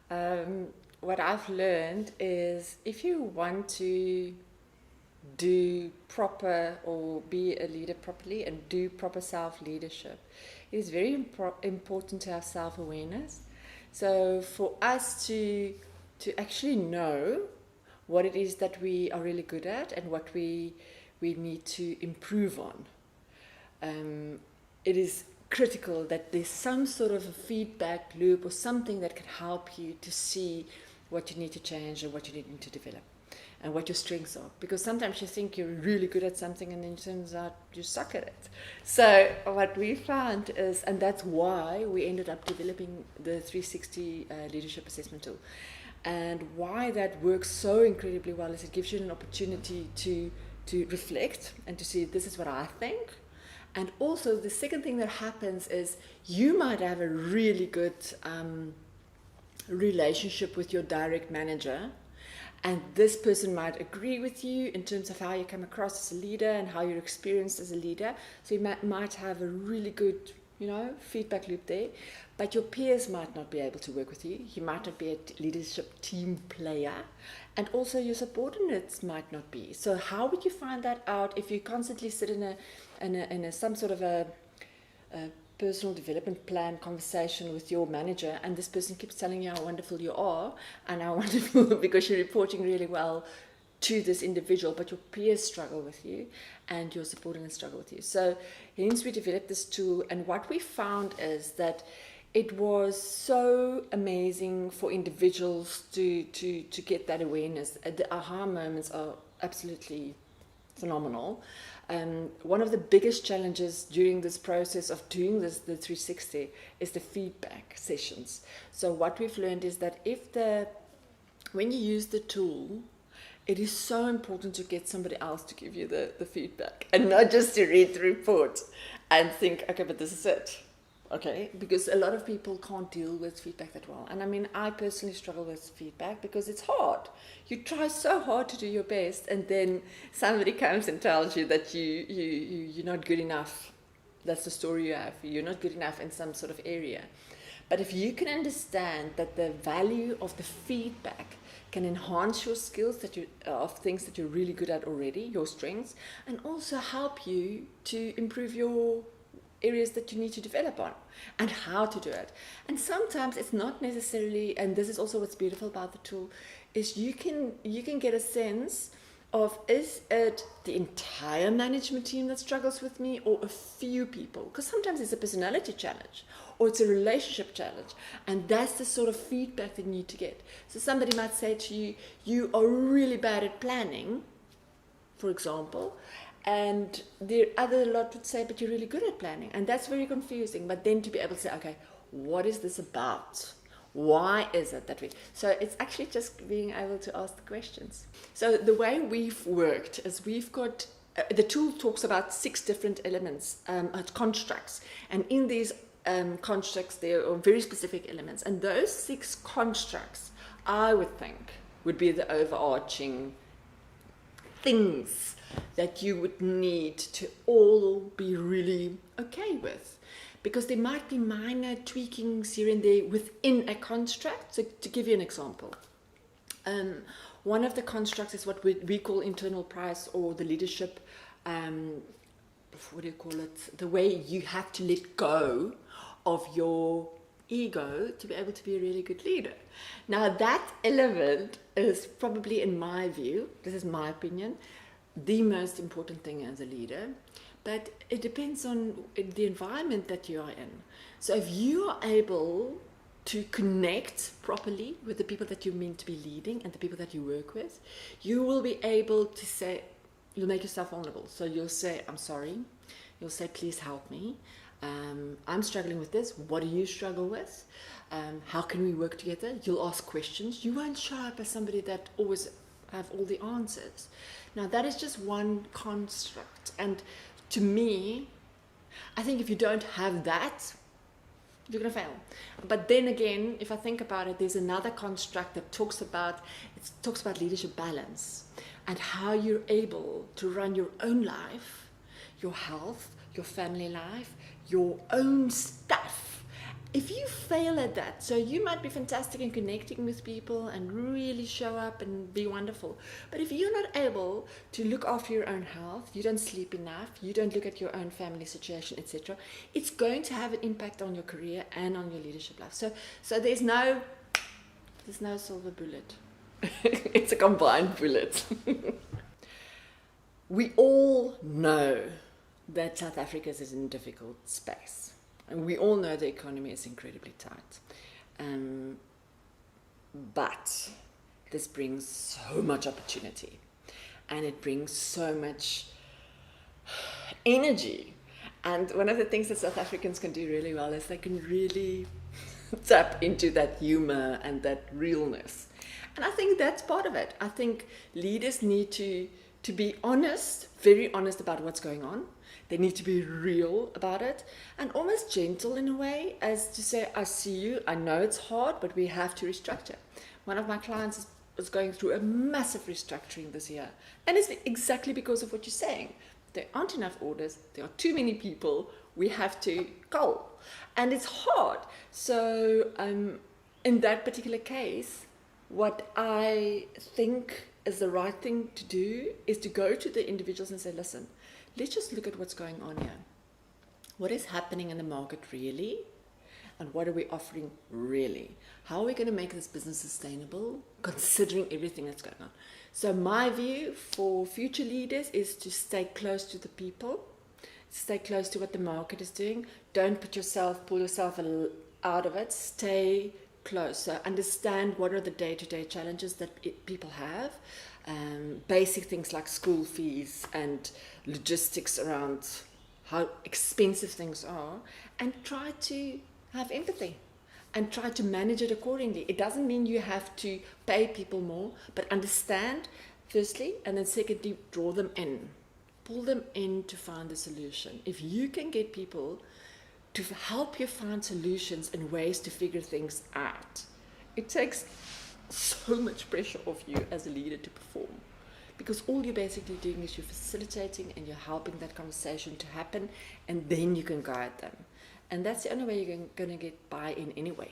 What I've learned is if you want to do proper or be a leader properly and do proper self leadership, it is very important to have self awareness. So for us to actually know what it is that we are really good at and what we need to improve on, it is critical that there's some sort of a feedback loop or something that can help you to see what you need to change and what you need to develop and what your strengths are, because sometimes you think you're really good at something and then it turns out you suck at it. So what we found is, and that's why we ended up developing the 360 leadership assessment tool, and why that works so incredibly well is it gives you an opportunity to reflect and to see, this is what I think. And also the second thing that happens is you might have a really good relationship with your direct manager, and this person might agree with you in terms of how you come across as a leader and how you're experienced as a leader. So you might have a really good, feedback loop there. But your peers might not be able to work with you. You might not be a leadership team player. And also your subordinates might not be. So how would you find that out if you constantly sit in a some sort of a personal development plan conversation with your manager, and this person keeps telling you how wonderful you are and how wonderful because you're reporting really well to this individual, but your peers struggle with you and your subordinates struggle with you. So hence we developed this tool, and what we found is that it was so amazing for individuals to get that awareness. The aha moments are absolutely phenomenal. One of the biggest challenges during this process of doing this, the 360, is the feedback sessions. So what we've learned is that when you use the tool, it is so important to get somebody else to give you the feedback and not just to read the report and think, okay, but this is it. Okay, because a lot of people can't deal with feedback that well. And I mean, I personally struggle with feedback because it's hard. You try so hard to do your best, and then somebody comes and tells you that you're not good enough. That's the story you have. You're not good enough in some sort of area. But if you can understand that the value of the feedback can enhance your skills of things that you're really good at already, your strengths, and also help you to improve your areas that you need to develop on and how to do it. And sometimes it's not necessarily, and this is also what's beautiful about the tool, is you can get a sense of, is it the entire management team that struggles with me or a few people? Because sometimes it's a personality challenge or it's a relationship challenge, and that's the sort of feedback that you need to get. So somebody might say to you, you are really bad at planning, for example, and the other lot would say, but you're really good at planning. And that's very confusing. But then to be able to say, okay, what is this about? Why is it that we... So it's actually just being able to ask the questions. So the way we've worked is we've got... the tool talks about 6 different elements, constructs. And in these constructs, there are very specific elements. And those 6 constructs, I would think, would be the overarching things that you would need to all be really okay with, because there might be minor tweakings here and there within a construct. So to give you an example, one of the constructs is what we call internal price, or the leadership, what do you call it, the way you have to let go of your ego to be able to be a really good leader. Now that element is probably, in my view, this is my opinion, the most important thing as a leader, but it depends on the environment that you are in. So if you are able to connect properly with the people that you're meant to be leading and the people that you work with, you will be able to say, you'll make yourself vulnerable. So you'll say, I'm sorry. You'll say, please help me. I'm struggling with this. What do you struggle with? How can we work together? You'll ask questions. You won't show up as somebody that always have all the answers. Now that is just one construct, and to me, I think if you don't have that, you're gonna fail. But then again, if I think about it, there's another construct that talks about leadership balance and how you're able to run your own life, your health, your family life, your own stuff if you fail at that, so you might be fantastic in connecting with people and really show up and be wonderful, but if you're not able to look after your own health, you don't sleep enough, you don't look at your own family situation, etc., it's going to have an impact on your career and on your leadership life. So there's no silver bullet. It's a combined bullet. We all know that South Africa is in a difficult space. And we all know the economy is incredibly tight. But this brings so much opportunity. And it brings so much energy. And one of the things that South Africans can do really well is they can really tap into that humor and that realness. And I think that's part of it. I think leaders need to be honest, very honest about what's going on. They need to be real about it and almost gentle in a way, as to say, I see you, I know it's hard, but we have to restructure. One of my clients is going through a massive restructuring this year. And it's exactly because of what you're saying. There aren't enough orders, there are too many people, we have to cull. And it's hard. So in that particular case, what I think is the right thing to do is to go to the individuals and say, listen, let's just look at what's going on here. What is happening in the market really? And what are we offering really? How are we going to make this business sustainable, considering everything that's going on? So my view for future leaders is to stay close to the people, stay close to what the market is doing. Don't pull yourself out of it. Stay close. So understand what are the day-to-day challenges that people have. Basic things like school fees and logistics around how expensive things are, and try to have empathy and try to manage it accordingly. It doesn't mean you have to pay people more, but understand firstly, and then secondly, draw them in. Pull them in to find the solution. If you can get people to help you find solutions and ways to figure things out, it takes so much pressure off you as a leader to perform, because all you're basically doing is you're facilitating and you're helping that conversation to happen, and then you can guide them, and that's the only way you're going to get buy-in anyway.